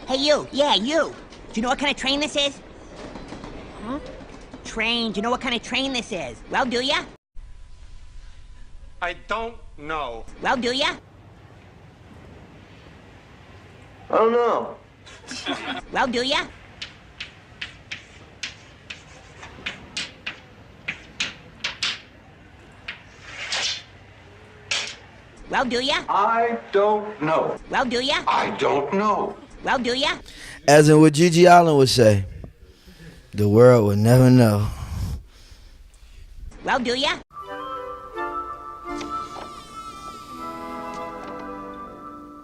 Hey, you. Yeah, you. Do you know what kind of train this is? Huh? Train. Do you know what kind of train this is? Well, do ya? I don't know. Well, do ya? I don't know. Well, do ya? Well, do ya? I don't know. Well, do ya? I don't know. Well, do ya? As in what Gigi Allen would say, the world would never know. Well, do ya?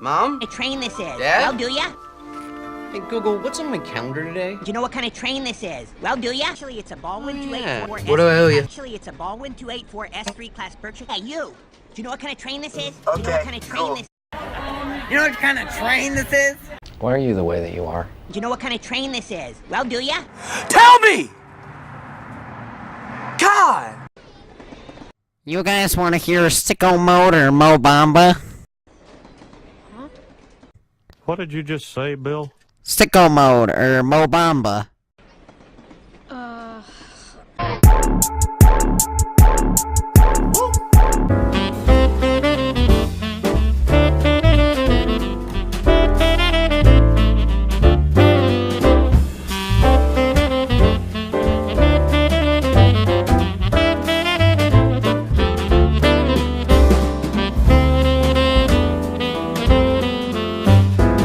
Mom? What kind of train this is? Dad? Well, do ya? Hey, Google, what's on my calendar today? Do you know what kind of train this is? Well, do ya? Actually, it's a Baldwin Yeah. 284 What do I owe you? Actually, it's a Baldwin 284 S3 class Berkshire. Hey, you. Do you know what kind of train this is? Do you know what kind of train cool. this? You know what kind of train this is? Why are you the way that you are? Do you know what kind of train this is? Well, do ya? Tell me! God! You guys want to hear Sicko Mode or Mo Bamba? What did you just say, Bill? Sicko Mode or Mo Bamba?